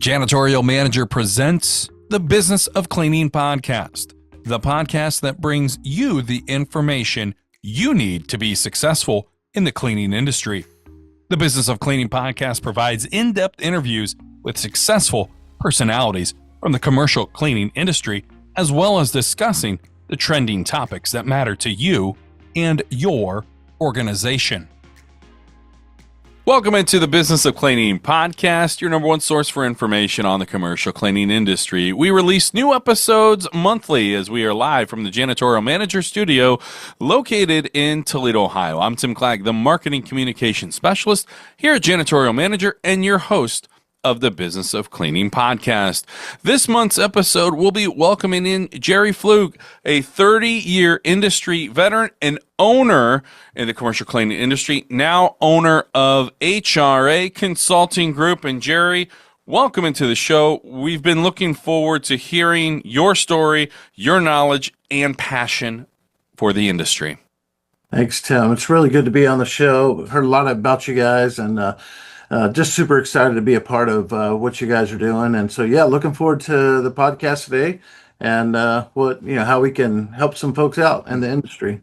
Janitorial Manager presents the Business of Cleaning podcast, the podcast that brings you the information you need to be successful in the cleaning industry. The Business of Cleaning podcast provides in-depth interviews with successful personalities from the commercial cleaning industry, as well as discussing the trending topics that matter to you and your organization. Welcome into the Business of Cleaning podcast, your number one source for information on the commercial cleaning industry. We release new episodes monthly as we are live from the Janitorial Manager studio located in Toledo, Ohio. I'm Tim Clagg, the Marketing Communication Specialist here at Janitorial Manager and your host of the Business of Cleaning podcast. This month's episode, we'll be welcoming in Jerry Flug, a 30-year industry veteran and owner in the commercial cleaning industry, now owner of HRA Consulting Group. And Jerry, welcome into the show. We've been looking forward to hearing your story, your knowledge, and passion for the industry. Thanks, Tim. It's really good to be on the show. I've heard a lot about you guys, and just super excited to be a part of what you guys are doing. And so, looking forward to the podcast today and how we can help some folks out in the industry.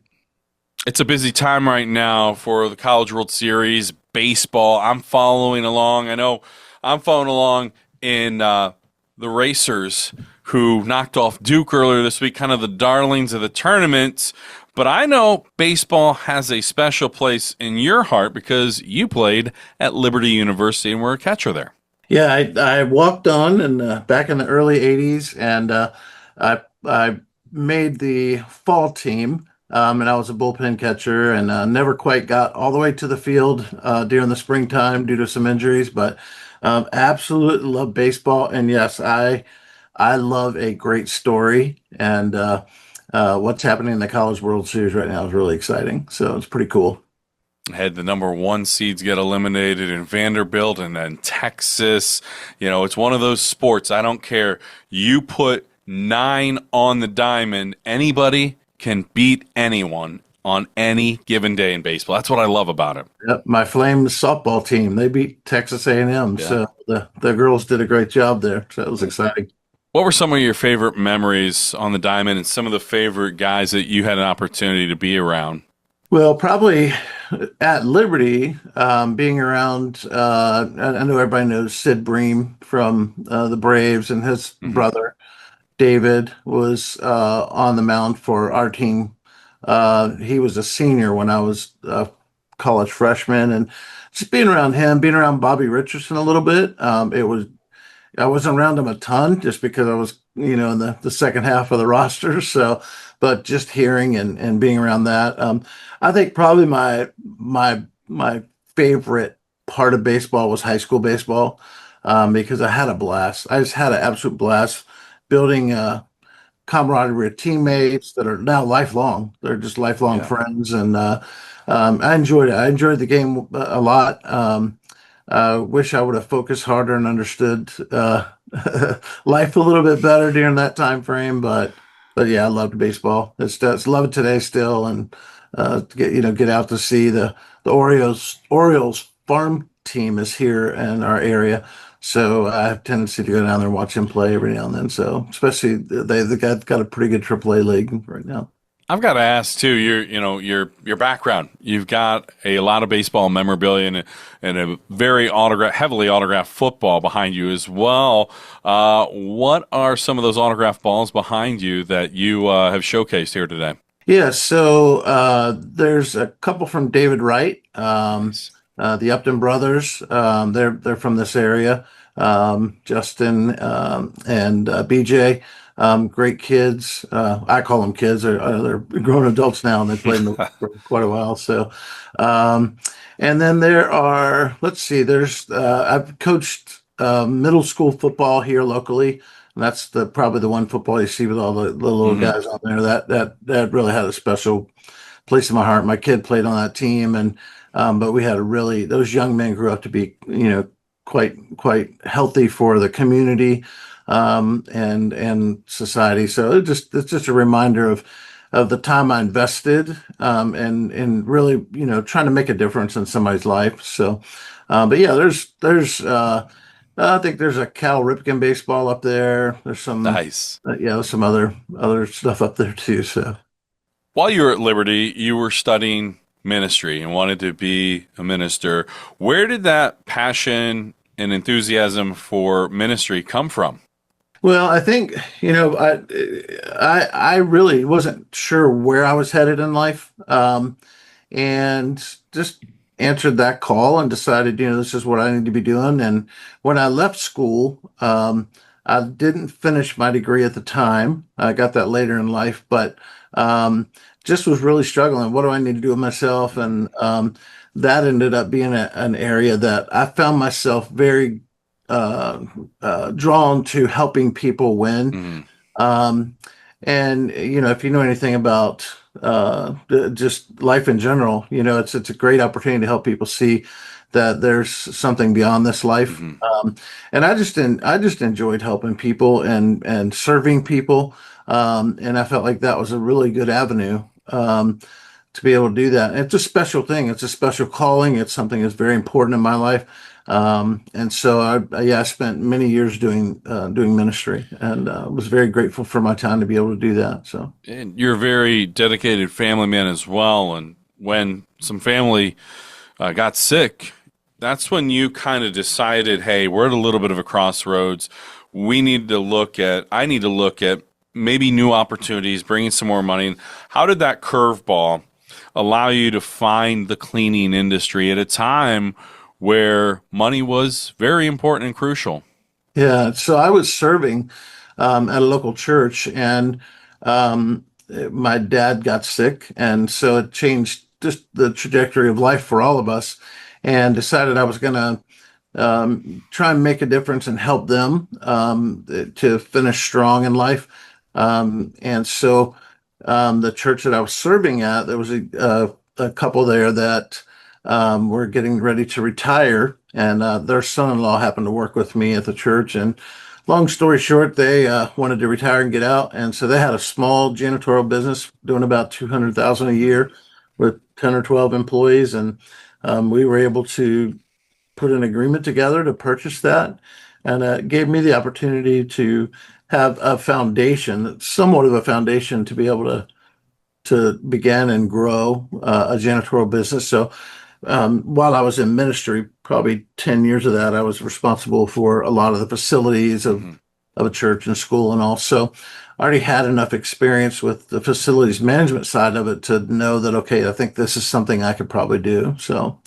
It's a busy time right now for the College World Series, baseball. I'm following along. I know I'm following along in the Racers, who knocked off Duke earlier this week, kind of the darlings of the tournament. But I know baseball has a special place in your heart because you played at Liberty University and were a catcher there. Yeah, I walked on and back in the early 80s, and I made the fall team, and I was a bullpen catcher, and never quite got all the way to the field during the springtime due to some injuries, but absolutely love baseball. And yes, I love a great story, and what's happening in the College World Series right now is really exciting. So it's pretty cool. Had the number one seeds get eliminated in Vanderbilt and then Texas. You know, it's one of those sports. I don't care. You put 9 on the diamond, anybody can beat anyone on any given day in baseball. That's what I love about it. Yep, my Flames softball team, they beat Texas A&M. Yeah. So the girls did a great job there. So it was exciting. What were some of your favorite memories on the diamond and some of the favorite guys that you had an opportunity to be around? Well, probably at Liberty, being around, I know everybody knows Sid Bream from the Braves, and his brother, David, was on the mound for our team. He was a senior when I was a college freshman, and just being around him, being around Bobby Richardson a little bit, I wasn't around him a ton just because I was, in the second half of the roster. So, but just hearing and being around that, I think probably my favorite part of baseball was high school baseball, because I had a blast. I just had an absolute blast building camaraderie with teammates that are now lifelong. They're just lifelong friends, and I enjoyed it. I enjoyed the game a lot. Wish I would have focused harder and understood life a little bit better during that time frame, but yeah, I loved baseball. It's love it today still, and get out to see the Orioles farm team is here in our area, so I have a tendency to go down there and watch him play every now and then. So especially they've got a pretty good AAA league right now. I've got to ask too, your background. You've got a lot of baseball memorabilia and a very heavily autographed football behind you as well. What are some of those autographed balls behind you that you have showcased here today? Yeah, so there's a couple from David Wright, the Upton brothers. They're from this area. Justin and BJ. Great kids. I call them kids. They're grown adults now, and they've played for quite a while. So, and then there are, I've coached middle school football here locally, and that's probably the one football you see with all the little guys on there. That really had a special place in my heart. My kid played on that team, and but we had those young men grew up to be quite healthy for the community. And society. So it's just a reminder of the time I invested, and really, trying to make a difference in somebody's life. So, but yeah, there's I think there's a Cal Ripken baseball up there. There's some, Nice. some other stuff up there too. So While you were at Liberty, you were studying ministry and wanted to be a minister. Where did that passion and enthusiasm for ministry come from? well, I think I really wasn't sure where I was headed in life, and just answered that call and decided, this is what I need to be doing. And when I left school, I didn't finish my degree at the time. I got that later in life, but just was really struggling. What do I need to do with myself? And that ended up being an area that I found myself very drawn to helping people win. Mhm. Um, and if you know anything about just life in general, it's a great opportunity to help people see that there's something beyond this life. Mhm. And I just enjoyed helping people and serving people. And I felt like that was a really good avenue. To be able to do that. It's a special thing. It's a special calling. It's something that's very important in my life. And so I spent many years doing ministry, and was very grateful for my time to be able to do that. So And you're a very dedicated family man as well. And when some family got sick, that's when you kind of decided, hey, we're at a little bit of a crossroads. I need to look at maybe new opportunities, bringing some more money. How did that curveball allow you to find the cleaning industry at a time where money was very important and crucial? yeah, so I was serving at a local church, and my dad got sick, and so it changed just the trajectory of life for all of us, and decided I was going to try and make a difference and help them to finish strong in life. And so the church that I was serving at, there was a couple there that were getting ready to retire, and their son-in-law happened to work with me at the church. And long story short, they wanted to retire and get out, and so they had a small janitorial business doing about 200,000 a year with 10 or 12 employees, and we were able to put an agreement together to purchase that, and it gave me the opportunity to have a foundation, somewhat of a foundation, to be able to begin and grow a janitorial business. So while I was in ministry, probably 10 years of that, I was responsible for a lot of the facilities Mhm. of a church and school, and also I already had enough experience with the facilities management side of it to know that, okay, I think this is something I could probably do. So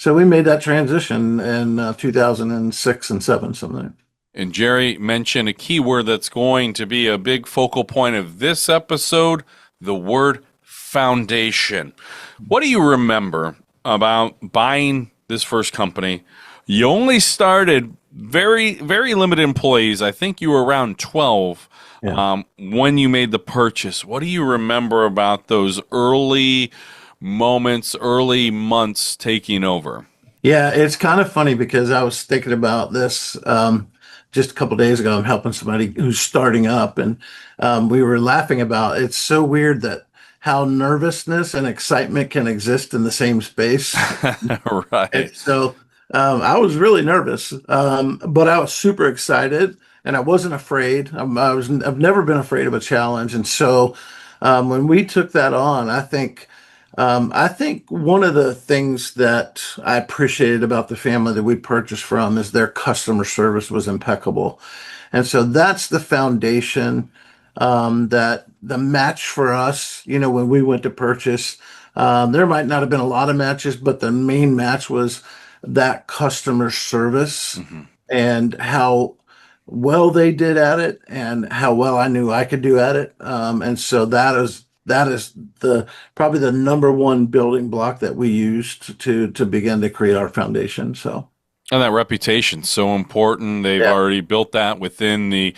we made that transition in 2006 and seven, something. And Jerry mentioned a key word that's going to be a big focal point of this episode, the word foundation. What do you remember about buying this first company? You only started very, very limited employees. I think you were around 12 Yeah. when you made the purchase. What do you remember about those early moments, early months taking over? Yeah, it's kind of funny because I was thinking about this just a couple days ago. I'm helping somebody who's starting up, and we were laughing about it's so weird that how nervousness and excitement can exist in the same space. And Right. so I was really nervous, but I was super excited, and I wasn't afraid. I've never been afraid of a challenge, and so when we took that on, I think one of the things that I appreciated about the family that we purchased from is their customer service was impeccable. And so that's the foundation, that the match for us, when we went to purchase, there might not have been a lot of matches, but the main match was that customer service Mhm. and how well they did at it and how well I knew I could do at it. And so that is the probably the number one building block that we used to begin to create our foundation. So And that reputation's so important. They've yeah, already built that within the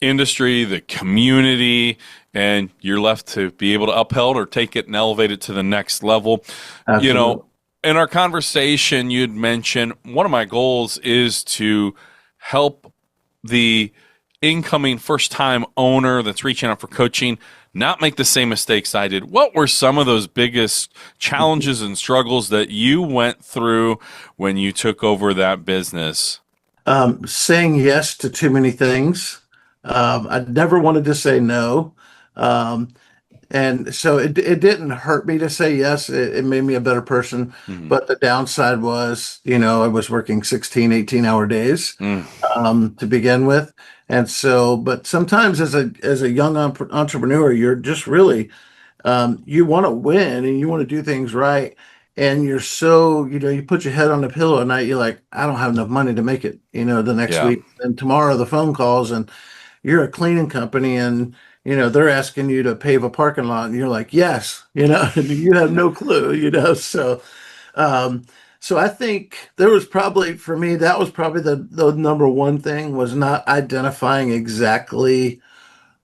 industry, the community, and you're left to be able to uphold or take it and elevate it to the next level. You absolutely. know, in our conversation, you'd mentioned one of my goals is to help the incoming first time owner that's reaching out for coaching not make the same mistakes I did. What were some of those biggest challenges and struggles that you went through when you took over that business? Saying yes to too many things. I never wanted to say no. Um, and so it didn't hurt me to say yes. It made me a better person. Hmm. But the downside was, I was working 16, 18-hour days Mm, to begin with. And so, but sometimes as a young entrepreneur, you're just really you want to win and you want to do things right. And you're so, you put your head on the pillow at night, you're like, I don't have enough money to make it, the next yeah. week. And tomorrow the phone calls and you're a cleaning company and, they're asking you to pave a parking lot. And you're like, yes, and you have no clue, um, so I think there was probably, for me, that was probably the number one thing was not identifying exactly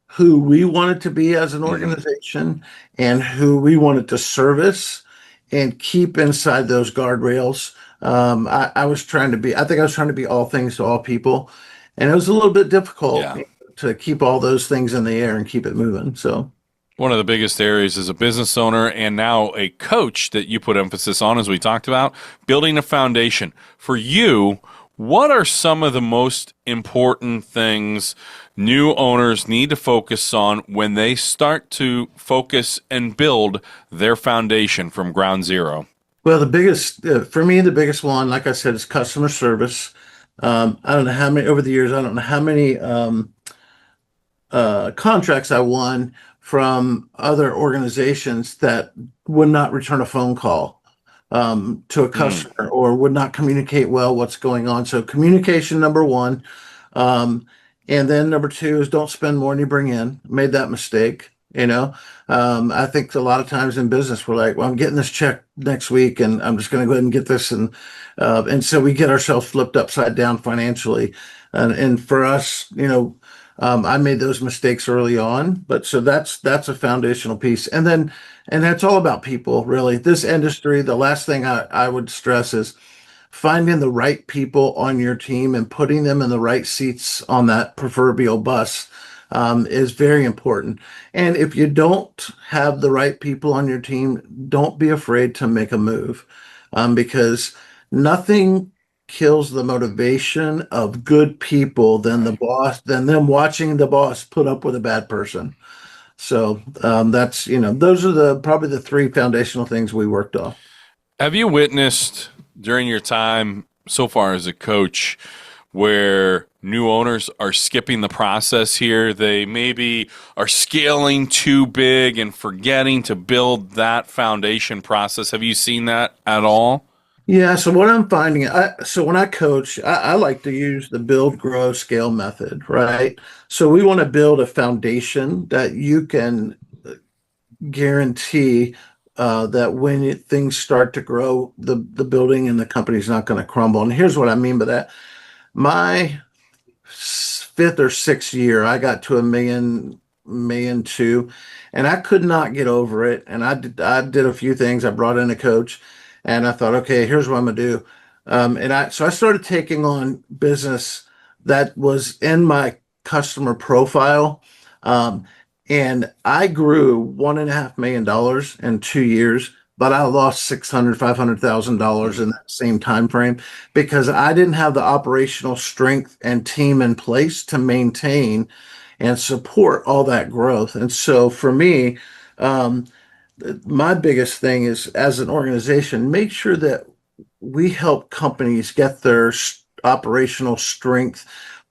who we wanted to be as an Hmm. organization and who we wanted to service and keep inside those guardrails. I was trying to be, I think I was trying to be all things to all people. And it was a little bit difficult Yeah. to keep all those things in the air and keep it moving. So, One of the biggest areas as a business owner and now a coach that you put emphasis on, as we talked about, building a foundation. For you, what are some of the most important things new owners need to focus on when they start to focus and build their foundation from ground zero? well, the biggest, for me, the biggest one, like I said, is customer service. I don't know how many, over the years, I don't know how many contracts I won from other organizations that would not return a phone call to a Mm, customer or would not communicate well what's going on. So communication number one. Um, and then number two is don't spend more than you bring in. Made that mistake. I think a lot of times in business we're like, well, I'm getting this check next week, and I'm just going to go ahead and get this, and so we get ourselves flipped upside down financially. And for us, I made those mistakes early on, but so that's a foundational piece. And that's all about people, really. This industry, the last thing I would stress is finding the right people on your team and putting them in the right seats on that proverbial bus is very important. And if you don't have the right people on your team, don't be afraid to make a move because nothing kills the motivation of good people than the right. boss, than them watching the boss put up with a bad person. So that's, those are probably the three foundational things we worked on. Have you witnessed during your time so far as a coach where new owners are skipping the process here? They maybe are scaling too big and forgetting to build that foundation process. Have you seen that at all? Yeah, so what I'm finding, so when I coach, I like to use the build, grow, scale method, right? So we want to build a foundation that you can guarantee that when things start to grow, the building and the company's not going to crumble. And here's what I mean by that. My fifth or sixth year, I got to a million two, and I could not get over it. And I did a few things. I brought in a coach, and I thought, okay, here's what I'm gonna do. So I started taking on business that was in my customer profile. Um, and I grew $1.5 million in 2 years, but I lost 600, $500,000 in that same time frame because I didn't have the operational strength and team in place to maintain and support all that growth. And so for me, um, my biggest thing is as an organization, make sure that we help companies get their operational strength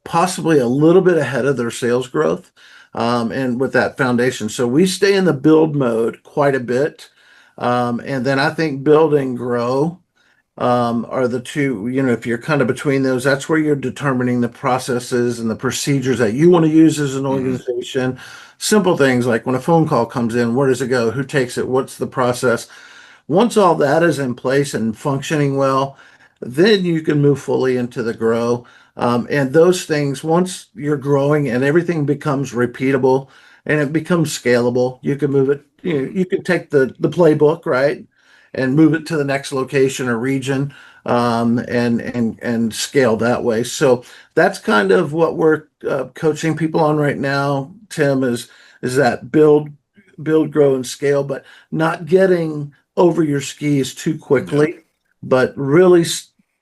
possibly a little bit ahead of their sales growth. And with that foundation. So we stay in the build mode quite a bit. And then I think build and grow are the two, if you're kind of between those, that's where you're determining the processes and the procedures that you want to use as an Hmm. organization. Simple things like when a phone call comes in, where does it go? Who takes it? What's the process? Once all that is in place and functioning well, then you can move fully into the grow. And those things, once you're growing and everything becomes repeatable and it becomes scalable, you can move it. You can take the playbook, right, and move it to the next location or region, and scale that way. So that's kind of what we're coaching people on right now. Tim is that build, grow, and scale, but not getting over your skis too Yeah. quickly, but really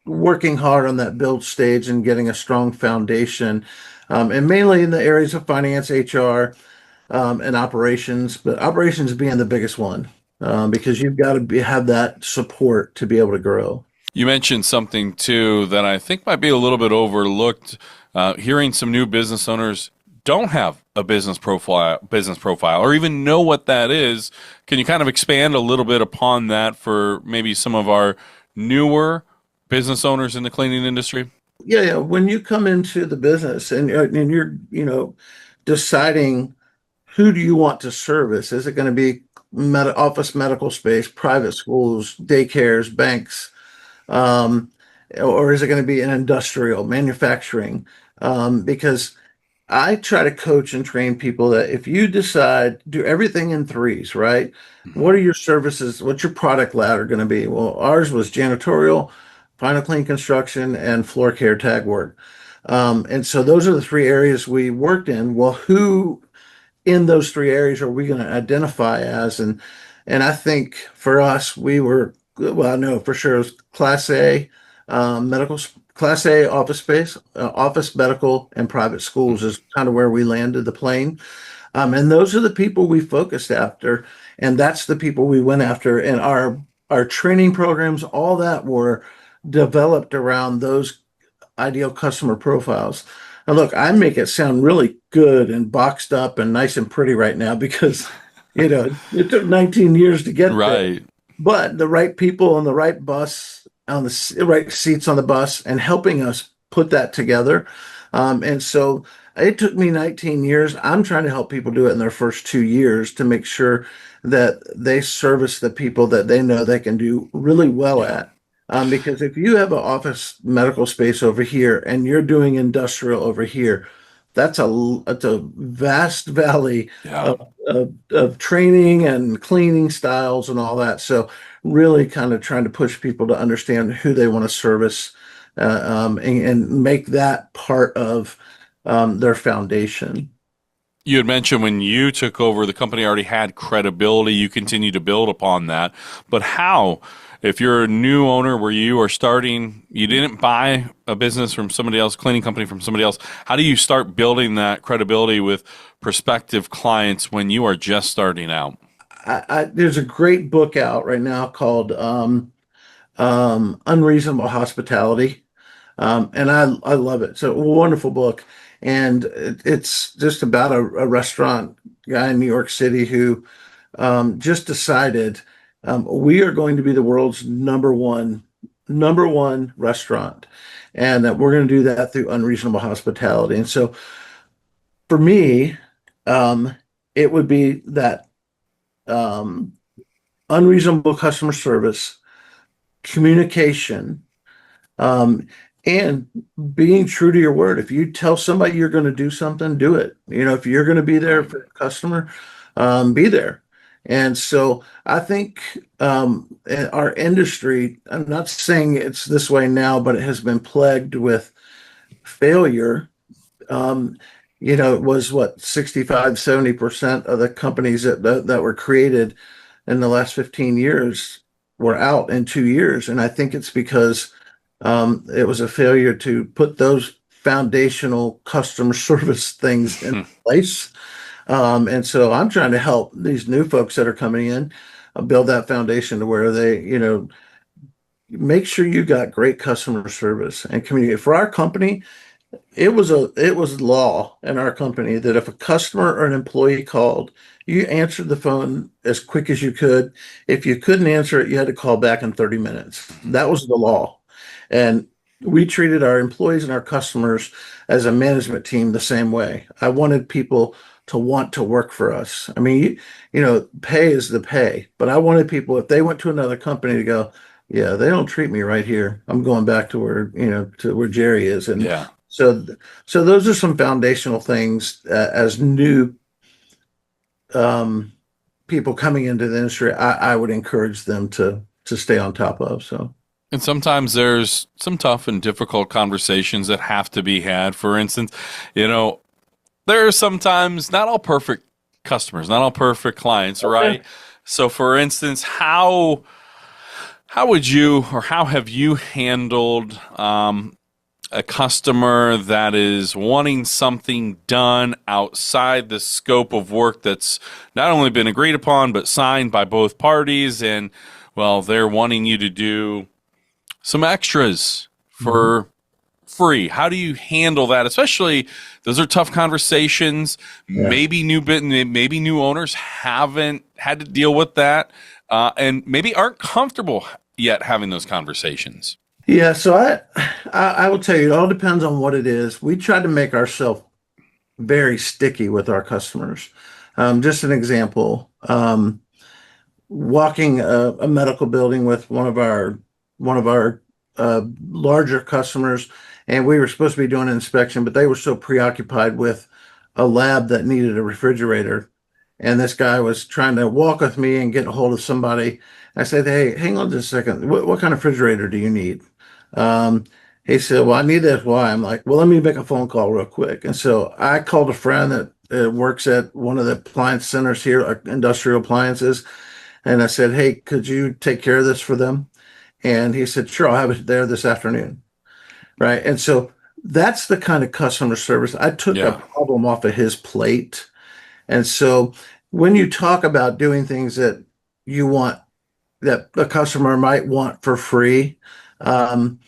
working hard on that build stage and getting a strong foundation, and mainly in the areas of finance, HR, and operations, but operations being the biggest one, because you've got to have that support to be able to grow. You mentioned something too that I think might be a little bit overlooked. Hearing some new business owners don't have a business profile, or even know what that is. Can you kind of expand a little bit upon that for maybe some of our newer business owners in the cleaning industry? Yeah, yeah. When you come into the business and you're, deciding who do you want to service? Is it going to be office medical space, private schools, daycares, banks, um, or is it going to be an industrial manufacturing? Because I try to coach and train people that if you decide do everything in threes, right? Mhm. What are your services? What's your product ladder going to be? Well, ours was janitorial, final clean construction, and floor care tag work. And so those are the three areas we worked in. Well, who in those three areas are we going to identify as? And I think for us, we were well, I know for sure it was Class A medical, Class A office space, office medical, and private schools Mhm. is kind of where we landed the plane. And those are the people we focused after, and that's the people we went after. And our training programs, all that were developed around those ideal customer profiles. Now, look, I make it sound really good and boxed up and nice and pretty right now because, it took 19 years to get there, Right. but the right people on the right bus, on the right seats on the bus, and helping us put that together. And so it took me 19 years. I'm trying to help people do it in their first 2 years to make sure that they service the people that they know they can do really well Yeah. at. Because if you have an office medical space over here and you're doing industrial over here, that's a vast valley Yeah. of training and cleaning styles and all that. So really kind of trying to push people to understand who they want to service, and make that part of their foundation. You had mentioned when you took over, the company already had credibility. You continue to build upon that. But how, if you're a new owner where you are starting, you didn't buy a business from somebody else, cleaning company from somebody else, how do you start building that credibility with prospective clients when you are just starting out? There's a great book out right now called Unreasonable Hospitality. And I love it. It's a wonderful book. And it's just about a restaurant guy in New York City who just decided we are going to be the world's number one restaurant. And that we're going to do that through unreasonable hospitality. And so for me, um, it would be that um, unreasonable customer service, communication, um, and being true to your word. If you tell somebody you're going to do something, do it. If you're going to be there Right. for a customer, be there. And so I think in our industry, I'm not saying it's this way now, but it has been plagued with failure. Um, it was what 65, 70% of the companies that were created in the last 15 years were out in 2 years. And I think it's because it was a failure to put those foundational customer service things in place. And so I'm trying to help these new folks that are coming in build that foundation to where they, make sure you got great customer service and communicate. For our company, it was law in our company that if a customer or an employee called, you answered the phone as quick as you could. If you couldn't answer it, you had to call back in 30 minutes. That was the law. And we treated our employees and our customers as a management team the same way. I wanted people to want to work for us. I mean, pay is the pay, but I wanted people, if they went to another company, to go, yeah, they don't treat me right here. I'm going back to where, to where Jerry is. And Yeah. so, so those are some foundational things as new um, people coming into the industry. I would encourage them to stay on top of. So, And sometimes there's some tough and difficult conversations that have to be had. For instance, you know, there are sometimes not all perfect customers, not all perfect clients, okay. right? So, for instance, how How would you, or how have you handled a customer that is wanting something done outside the scope of work that's not only been agreed upon but signed by both parties, and well, they're wanting you to do some extras Mhm. for free? How do you handle that? Especially, those are tough conversations. Yeah. Maybe new owners haven't had to deal with that, and maybe aren't comfortable yet having those conversations. Yeah, so I will tell you, it all depends on what it is. We try to make ourselves very sticky with our customers. Just an example, walking a medical building with one of our larger customers, and we were supposed to be doing an inspection, but they were so preoccupied with a lab that needed a refrigerator. And this guy was trying to walk with me and get a hold of somebody. I said, "Hey, hang on just a second. What kind of refrigerator do you need?" Um, he said, "Well, I need this. Why?" I'm like, "Well, let me make a phone call real quick." And so I called a friend that works at one of the appliance centers here, industrial appliances. And I said, "Hey, could you take care of this for them?" And he said, "Sure, I'll have it there this afternoon." Right. And so that's the kind of customer service. I took a Yeah, problem off of his plate. And so when you talk about doing things that you want, that the customer might want for free, um,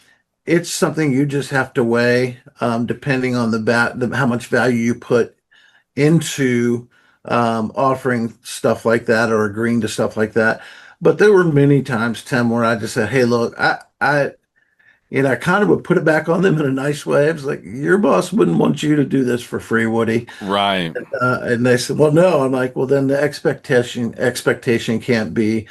it's something you just have to weigh, depending on how much value you put into offering stuff like that or agreeing to stuff like that. But there were many times, Tim, where I just said, "Hey, look, I kind of would put it back on them in a nice way. I was like, your boss wouldn't want you to do this for free, would he?" right, And they said, "Well, no." I'm like, "Well, then the expectation can't be."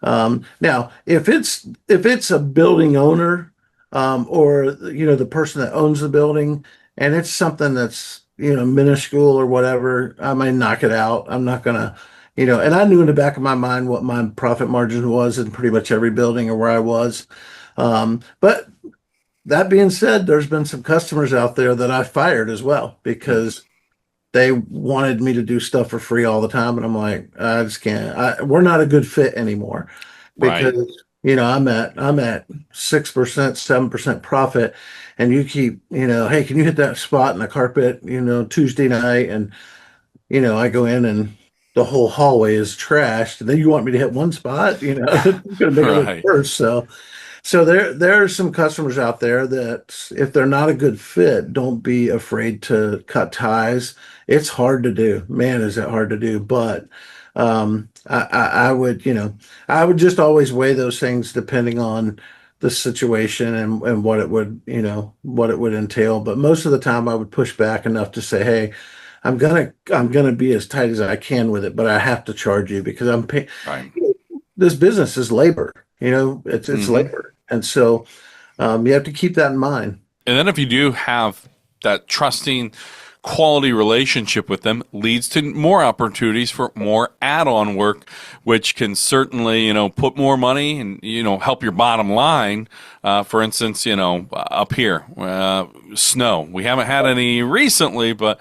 Now, if it's a building owner, or the person that owns the building, and it's something that's minuscule or whatever, I may knock it out. I'm not gonna, And I knew in the back of my mind what my profit margin was in pretty much every building or where I was. But that being said, there's been some customers out there that I fired as well because they wanted me to do stuff for free all the time, and I'm like, I just can't. We're not a good fit anymore right, because I'm at 6%, 7% profit, and you keep, "Hey, can you hit that spot in the carpet, Tuesday night?" And I go in and the whole hallway is trashed, and then you want me to hit one spot, it's going to make it look right, worse. So there are some customers out there that if they're not a good fit, don't be afraid to cut ties. It's hard to do. Man, is it hard to do. But I would, I would just always weigh those things depending on the situation and what it would entail. But most of the time I would push back enough to say, "Hey, I'm gonna be as tight as I can with it, but I have to charge you because I'm paying." right. This business is labor. It's Hmm. labor, and so you have to keep that in mind. And then if you do have that trusting quality relationship with them, leads to more opportunities for more add-on work, which can certainly, put more money and, help your bottom line. For instance, up here, snow. We haven't had any recently, but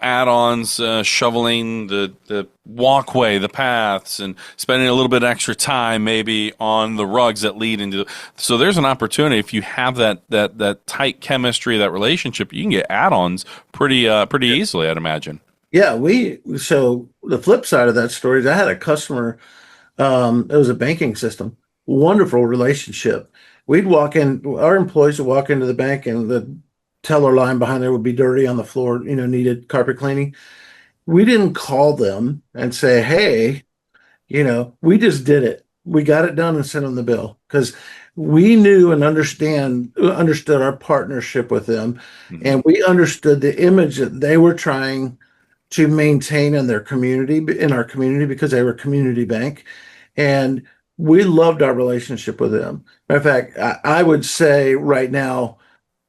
add-ons, shoveling the walkway, the paths, and spending a little bit extra time maybe on the rugs that lead into. So there's an opportunity if you have that tight chemistry, that relationship, you can get add-ons pretty easily, I'd imagine. Yeah, so the flip side of that story is I had a customer. It was a banking system, wonderful relationship. We'd walk in, our employees would walk into the bank, and the teller line behind there would be dirty on the floor, needed carpet cleaning. We didn't call them and say, "Hey, we just did it. We got it done and sent them the bill," because we knew and understood our partnership with them, Hmm. and we understood the image that they were trying to maintain in our community, because they were a community bank, and we loved our relationship with them. Matter of fact, I would say right now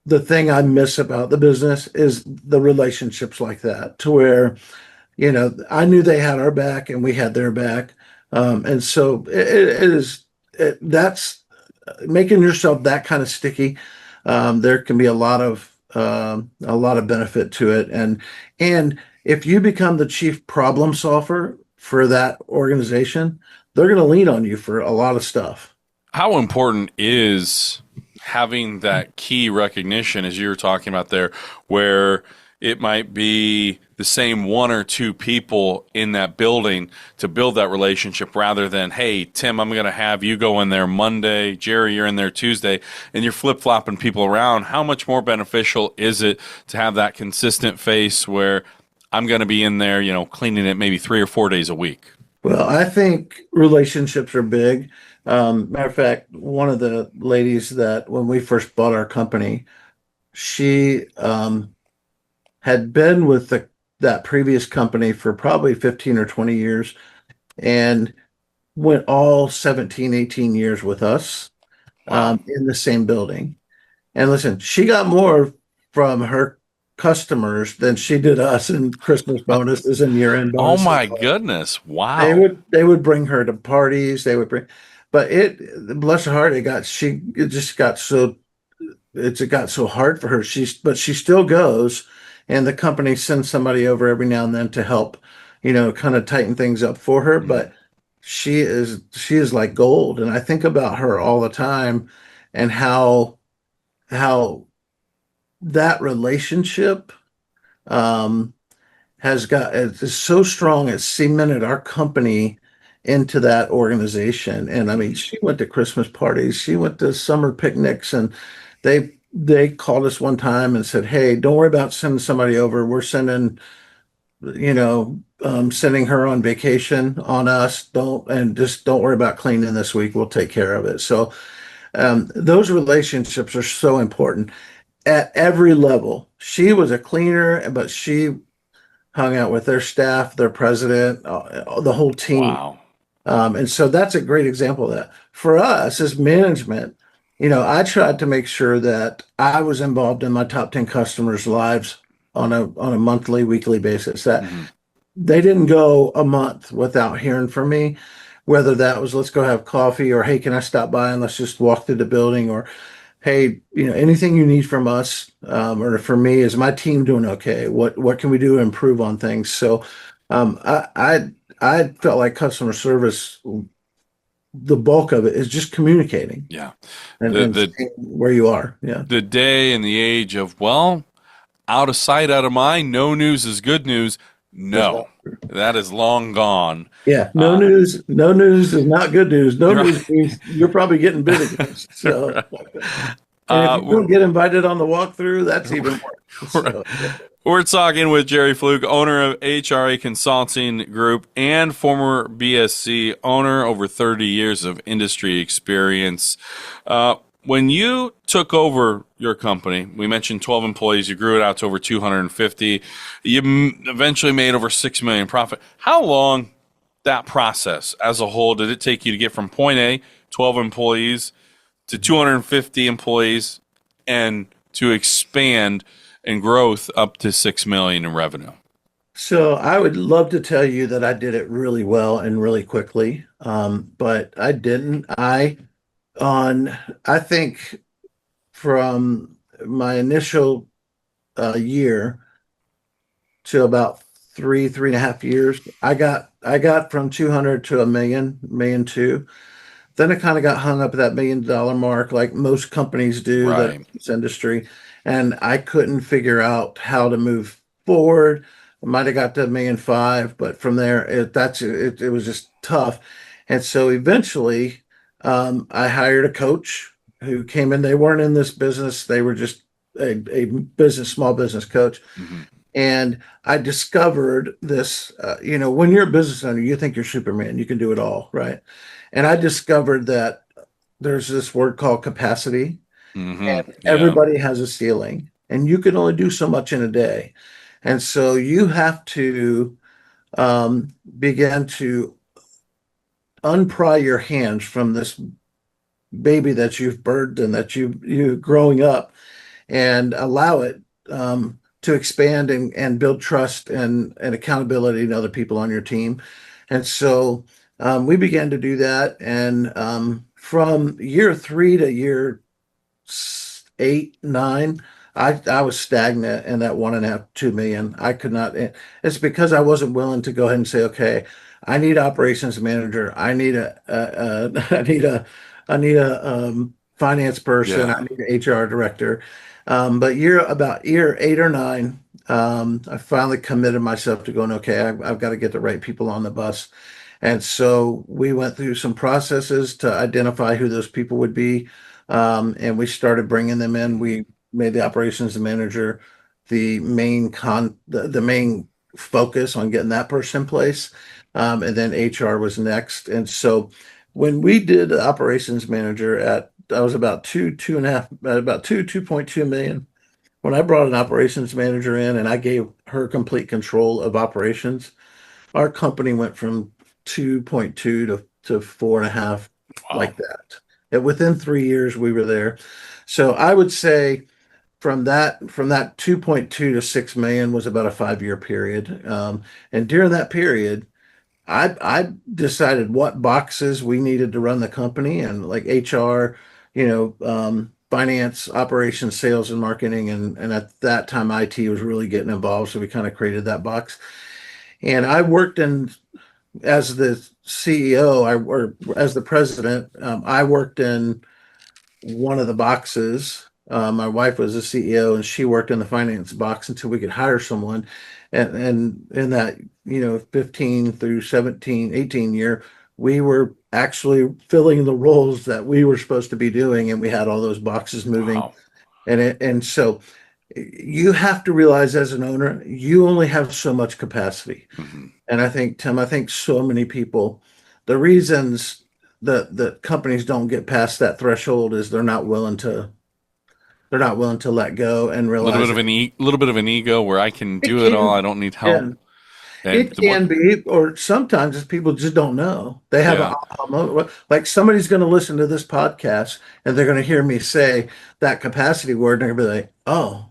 the thing I miss about the business is the relationships like that, to where I knew they had our back and we had their back. And so that's making yourself that kind of sticky. There can be a lot of benefit to it. And if you become the chief problem solver for that organization, they're going to lean on you for a lot of stuff. How important is having that key recognition, as you were talking about there, where it might be the same one or two people in that building to build that relationship rather than, hey, Tim, I'm going to have you go in there Monday, Jerry, you're in there Tuesday, and you're flip flopping people around. How much more beneficial is it to have that consistent face where I'm going to be in there, cleaning it maybe 3 or 4 days a week? Well, I think relationships are big. Matter of fact, one of the ladies that when we first bought our company, she had been with that previous company for probably 15 or 20 years and went all 17, 18 years with us Wow. in the same building. And listen, she got more from her customers than she did us in Christmas bonuses and year-end Oh bonuses. my goodness. They Wow. would they would bring her to parties. They would bring, but bless her heart, it just got so it got so hard for her. But she still goes, and the company sends somebody over every now and then to help, kind of tighten things up for her. Mhm. But she is like gold, and I think about her all the time, and how that relationship um, is so strong. It's cemented our company into that organization. And I mean, she went to Christmas parties, she went to summer picnics, and they called us one time and said, "Hey, don't worry about sending somebody over. We're sending her on vacation on us. Just don't worry about cleaning this week. We'll take care of it." So those relationships are so important at every level. She was a cleaner, but she hung out with their staff, their president, the whole team. Wow. And so that's a great example of that. For us as management, I tried to make sure that I was involved in my top 10 customers' lives on a monthly, weekly basis. That Mhm. they didn't go a month without hearing from me, whether that was let's go have coffee or hey, can I stop by and let's just walk through the building or hey, anything you need from us or for me, is my team doing okay? What can we do to improve on things? So I felt like customer service, the bulk of it is just communicating Yeah. and, The and the seeing where you are. Yeah. the day and the age of, well, out of sight, out of mind, no news is good news. That's No. not, That is long gone. yeah. Uh, No news is not good news. No news right. means you're probably getting bid against. So, and if you Uh, don't get invited on the walkthrough, that's even worse. So, We're talking with Jerry Flug, owner of HRA Consulting Group and former BSC owner, over 30 years of industry experience. Uh, when you took over your company, we mentioned 12 employees, you grew it out to over 250. You eventually made over 6 million profit. How long that process as a whole did it take you to get from point A, 12 employees, to 250 employees and to expand and growth up to 6 million in revenue? So I would love to tell you that I did it really well and really quickly, but I didn't. On I think from my initial year to about 3.5 years, I got from 200 to a million, million two. Then I kind of got hung up at that $1 million mark, like most companies do that in Right. this industry, and I couldn't figure out how to move forward. I might have got to 1.5 million, but from there, it was just tough. And so eventually, I hired a coach who came in. They weren't in this business; they were just a small business coach. Hmm. And I discovered this, when you're a business owner, you think you're Superman, you can do it all, right? And I discovered that there's this word called capacity, Hmm. and Yeah. everybody has a ceiling, and you can only do so much in a day. And so you have to begin to unpry your hands from this baby that you've birthed and that you growing up and allow it to expand and build trust and accountability to other people on your team. And so we began to do that. And from year three to year eight, nine, I was stagnant in that 1.5, 2 million. I could not. It's because I wasn't willing to go ahead and say, okay, I need operations manager. I need I need I need a finance person, I Yeah. need an HR director. But year 8 or 9, I finally committed myself to going, okay, I've got to get the right people on the bus. And so we went through some processes to identify who those people would be. And we started bringing them in. Mhm. We made the operations manager the main focus on getting that person in place. And then HR was next. And so when we did the operations manager I was about two and a half, about 2.2 million. When I brought an operations manager in and I gave her complete control of operations, our company went from 2.2 to four and a half, Wow. like that. And within 3 years, we were there. So I would say from that 2.2 to 6 million was about a 5 year period. And during that period, I decided what boxes we needed to run the company and like HR, finance, operations, sales, and marketing. And at that time, IT was really getting involved. So we kind of created that box. And I worked in as the CEO, or as the president, I worked in one of the boxes. My wife was a CEO and she worked in the finance box until we could hire someone. And in that, 15 through 17, 18 year, we were actually filling the roles that we were supposed to be doing. And we had all those boxes moving. Wow. And so you have to realize as an owner, you only have so much capacity. Hmm. And I think, Tim, I think so many people, the reasons that companies don't get past that threshold is they're not willing to let go and A little bit realize of that little bit of an ego where I can it do it all. I can, don't need help. yeah, And it what? can be, or sometimes it's people just don't know. They have an Yeah. aha moment. Like somebody's going to listen to this podcast and they're going to hear me say that capacity word, and they're going to be like, "Oh,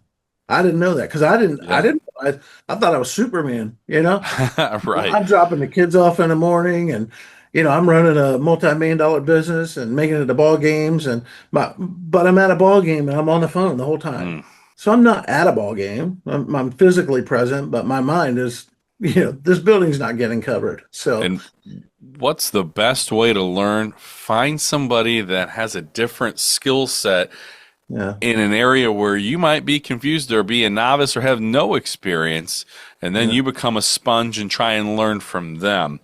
I didn't know that," because I Yeah. didn't. I thought I was Superman. Right. I'm dropping the kids off in the morning and I'm running a multi-million-dollar business and making it to ball games but I'm at a ball game and I'm on the phone the whole time. Mm. So I'm not at a ball game. I'm physically present, but my mind is, this building's not getting covered. So And what's the best way to learn? Find somebody that has a different skill set yeah, in an area where you might be confused or be a novice or have no experience, and then yeah, you become a sponge and try and learn from them.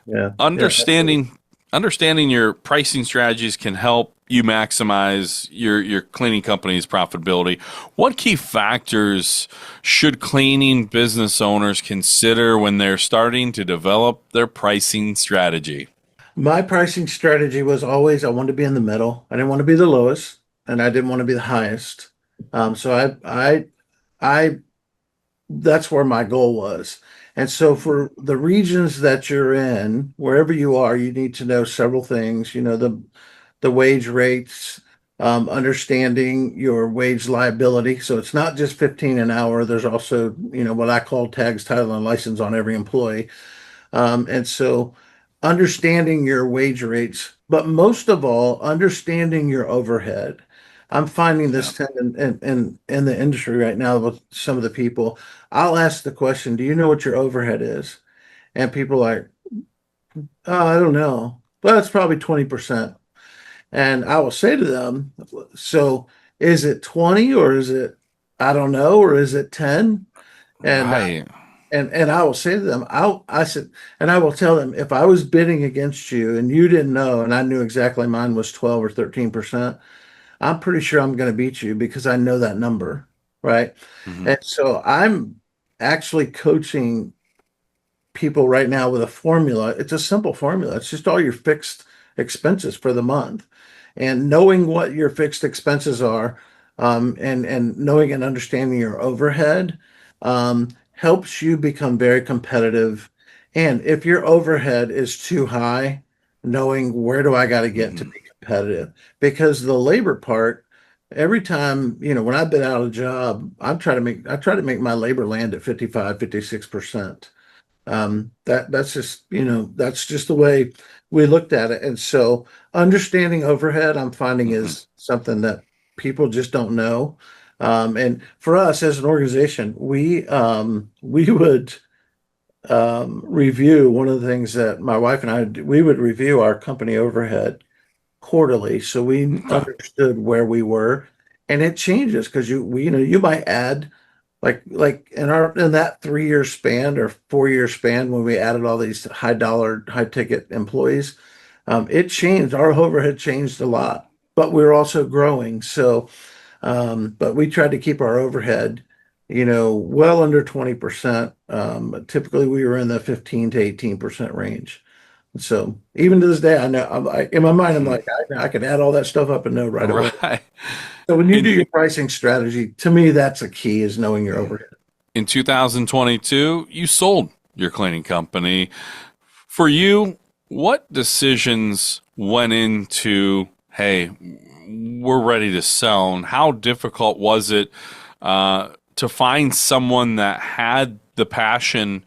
yeah, yeah, absolutely. Understanding your pricing strategies can help you maximize your cleaning company's profitability. What key factors should cleaning business owners consider when they're starting to develop their pricing strategy? My pricing strategy was always I wanted to be in the middle. I didn't want to be the lowest, and I didn't want to be the highest. So I that's where my goal was. And so for the regions that you're in, wherever you are, you need to know several things, the wage rates, understanding your wage liability. So it's not just 15 an hour. There's also, what I call tags, title, and license on every employee. And so understanding your wage rates, but most of all, understanding your overhead. I'm finding Yeah. this in the industry right now with some of the people. I'll ask the question, do you know what your overhead is? And people are like, oh, I don't know. Well, it's probably 20%. And I will say to them, so is it 20 or is it, I don't know, or is it 10? And Right. and I will say to them, I said, and I will tell them if I was bidding against you and you didn't know, and I knew exactly mine was 12 or 13%, I'm pretty sure I'm going to beat you because I know that number, right? Hmm. And so I'm actually coaching people right now with a formula. It's a simple formula. It's just all your fixed expenses for the month. And knowing what your fixed expenses are, and knowing and understanding your overhead, helps you become very competitive. And if your overhead is too high, knowing where do I got to get to Hmm. be competitive? Because the labor part, every time, when I've been out of a job, I try to make my labor land at 55, 56%. That's just the way we looked at it. And so understanding overhead, I'm finding Hmm. is something that people just don't know. And for us as an organization, we would review one of the things that my wife and I we would review our company overhead quarterly, so we Okay. understood where we were, and it changes because you might add like in that 3 year span or 4 year span when we added all these high dollar, high ticket employees, it changed. Our overhead changed a lot, but we were also growing. So, but we tried to keep our overhead, well under 20%. Typically, we were in the 15 to 18% range. So even to this day, I know in my mind, I'm Mhm. like, I could add all that stuff up and know right away. Right. So when you do In your pricing strategy, to me, that's a key is knowing your overhead. in 2022, you sold your cleaning company. For you, what decisions went into, hey, we're ready to sell, and how difficult was it to find someone that had the passion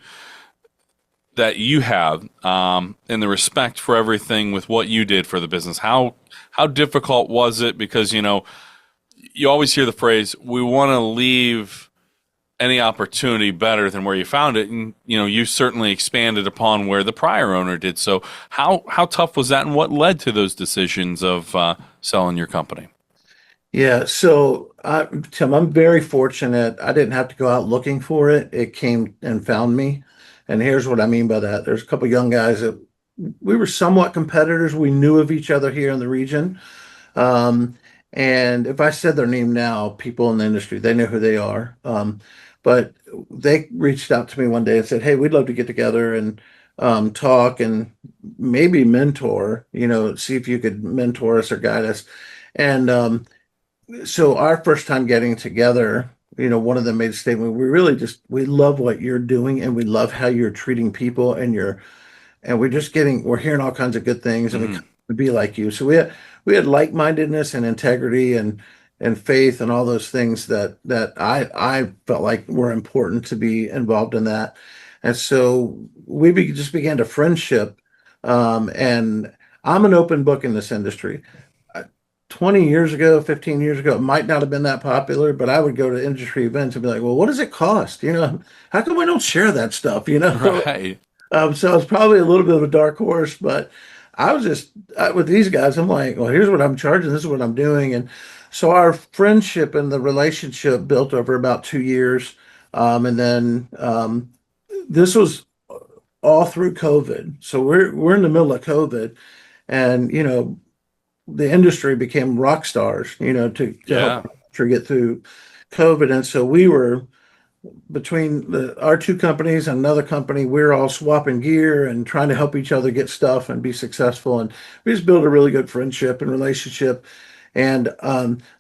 that you have, and the respect for everything with what you did for the business? How difficult was it? Because you always hear the phrase, "We want to leave any opportunity better than where you found it," and you certainly expanded upon where the prior owner did. So how tough was that, and what led to those decisions of selling your company? Yeah, so Tim, I'm very fortunate. I didn't have to go out looking for it. It came and found me. And here's what I mean by that. There's a couple young guys that we were somewhat competitors. We knew of each other here in the region. Um, and if I said their name now, people in the industry, they know who they are. But they reached out to me one day and said, "Hey, we'd love to get together and talk and maybe mentor, see if you could mentor us or guide us." And so our first time getting together, one of them made a statement. We love what you're doing and we love how you're treating people and we're hearing all kinds of good things and we Hmm. kind of be like you. So we had like-mindedness and integrity and faith and all those things that I felt like were important to be involved in that. And so just began to friendship. And I'm an open book in this industry. 20 years ago, 15 years ago, it might not have been that popular, but I would go to industry events and be like, well, what does it cost? How come we don't share that stuff? Right. So it's probably a little bit of a dark horse, but with these guys, I'm like, well, here's what I'm charging, this is what I'm doing. And so our friendship and the relationship built over about 2 years. And then this was all through COVID. So we're in the middle of COVID and, the industry became rock stars, to help Yeah. the industry get through COVID. And so we were between our two companies and another company, we are all swapping gear and trying to help each other get stuff and be successful. And we just built a really good friendship and relationship. And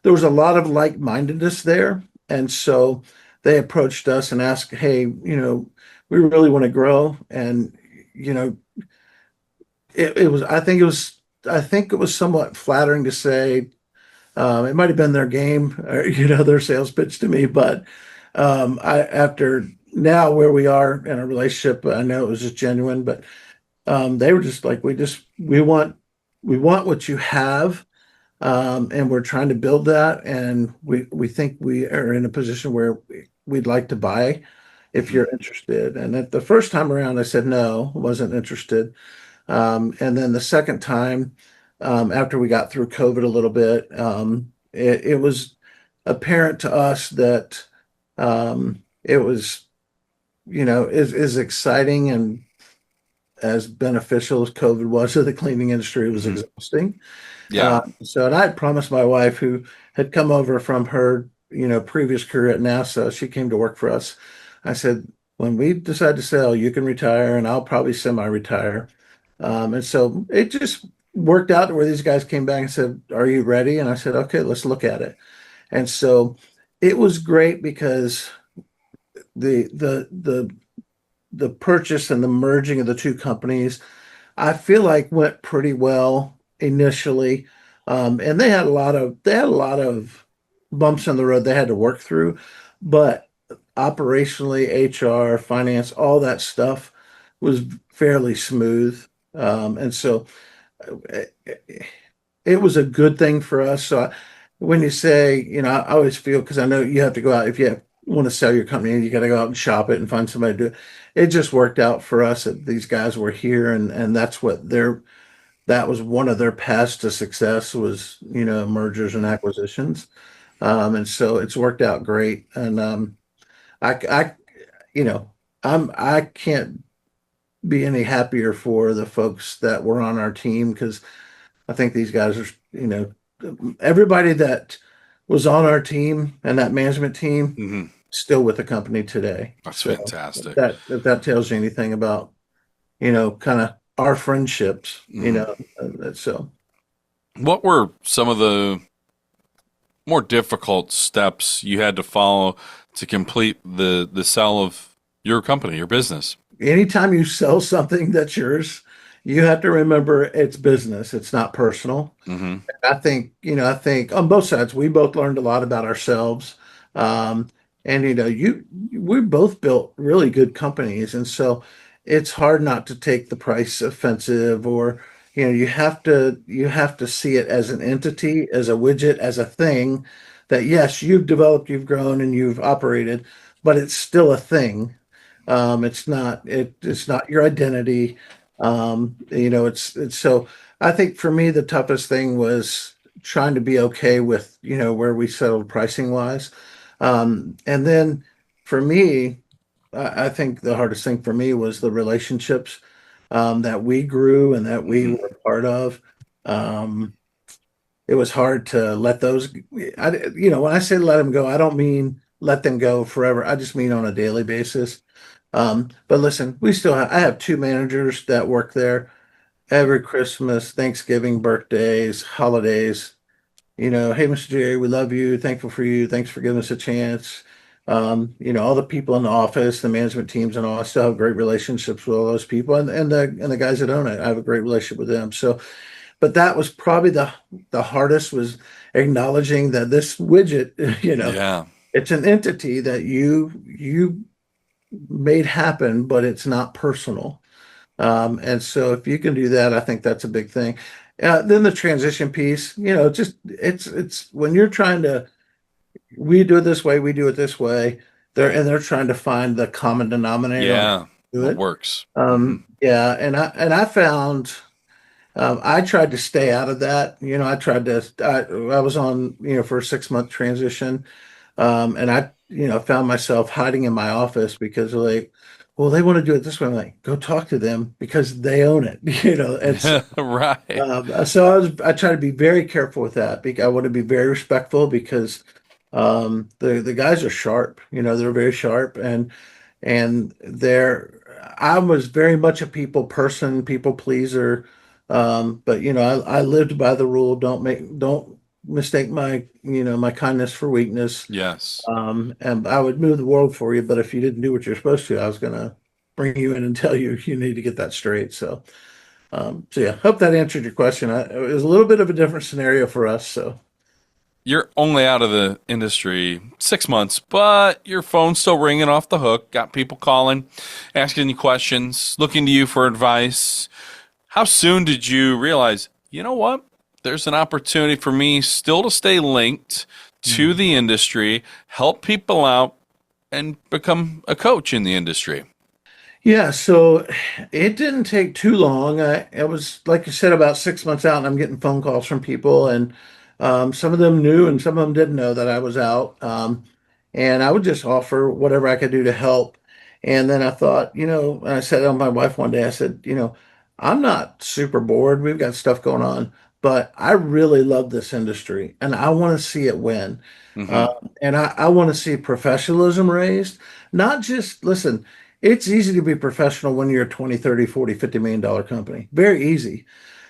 there was a lot of like-mindedness there. And so they approached us and asked, "Hey, we really want to grow." And you know, it was. I think it was. I think it was somewhat flattering to say it might have been their game, or, their sales pitch to me, but after now where we are in a relationship, I know it was just genuine, but they were just like, we want what you have, and we're trying to build that, and we think we are in a position where we'd like to buy if Mhm. you're interested. And at the first time around, I said no, wasn't interested. And then the second time, after we got through COVID a little bit, it was apparent to us that it was, as exciting and as beneficial as COVID was to the cleaning industry, it was Mhm. exhausting. Yeah. And I had promised my wife, who had come over from her, previous career at NASA, she came to work for us. I said, when we decide to sell, you can retire, and I'll probably semi-retire. And so it just worked out to where these guys came back and said, "Are you ready?" And I said, "Okay, let's look at it." And so it was great because the the the the purchase and the merging of the two companies, I feel like went pretty well initially. And they had a lot of bumps in the road they had to work through, but operationally, HR, finance, all that stuff was fairly smooth. And so it was a good thing for us. So when you say, I always feel because I know you have to go out if you want to sell your company, you got to go out and shop it and find somebody to do it. It just worked out for us that these guys were here, and that's what that was one of their paths to success was, mergers and acquisitions. And so it's worked out great. And I, you know, I can't be any happier for the folks that were on our team because I think these guys are, everybody that was on our team and that management team Hmm. still with the company today. That's So fantastic. if that tells you anything about, kind of our friendships, Hmm. so What were some of the more difficult steps you had to follow to complete the sale of your company, your business? anytime you sell something that's yours, you have to remember it's business, it's not personal. Hmm. I think on both sides, we both learned a lot about ourselves. Um, and we both built really good companies. And so it's hard not to take the price offensive or, you have to see it as an entity, as a widget, as a thing that yes, you've developed, you've grown, and you've operated, but it's still a thing. It's not your identity. It's so I think for me, the toughest thing was trying to be okay with, where we settled pricing wise. And then for me, I think the hardest thing for me was the relationships that we grew and that we Hmm. were part of. Um, it was hard to let those, when I say let them go, I don't mean let them go forever. I just mean on a daily basis. But listen, I have two managers that work there every Christmas, Thanksgiving, birthdays, holidays. Hey, Mr. Jerry, we love you. Thankful for you. Thanks for giving us a chance. All the people in the office, the management teams, and all. I still have great relationships with all those people, and the guys that own it. I have a great relationship with them. So, but that was probably the hardest was acknowledging that this widget, Yeah. it's an entity that you made happen, but it's not personal. And so if you can do that, I think that's a big thing. Then the transition piece, just it's when you're trying to, we do it this way, we do it this way. They're trying to find the common denominator on how Yeah. to do What it. works? Hmm. Yeah, and I found I tried to stay out of that. I was on, for a 6 month transition. And I, found myself hiding in my office because they're like, well, they want to do it this way. I'm like, go talk to them because they own it, And so, Right. I try to be very careful with that. Because I want to be very respectful because the guys are sharp. They're very sharp, and I was very much a people person, people pleaser. But I lived by the rule, don't mistake my kindness for weakness. Yes. And I would move the world for you, but if you didn't do what you're supposed to, I was gonna bring you in and tell you you need to get that straight. So yeah, hope that answered your question. It was a little bit of a different scenario for us. So You're only out of the industry 6 months, but your phone's still ringing off the hook. Got people calling, asking you questions, looking to you for advice. How soon did you realize, you know what? There's an opportunity for me still to stay linked to the industry, help people out, and become a coach in the industry. yeah, so it didn't take too long. I was, like you said, about 6 months out, and I'm getting phone calls from people, and some of them knew, and some of them didn't know that I was out. And I would just offer whatever I could do to help. And then I thought, and I said to my wife one day, I said, I'm not super bored. We've got stuff going on, but I really love this industry, and I want to see it win. Hmm. And I want to see professionalism raised, not just listen. It's easy to be professional when you're a 20, 30, 40, $50 million company. Very easy.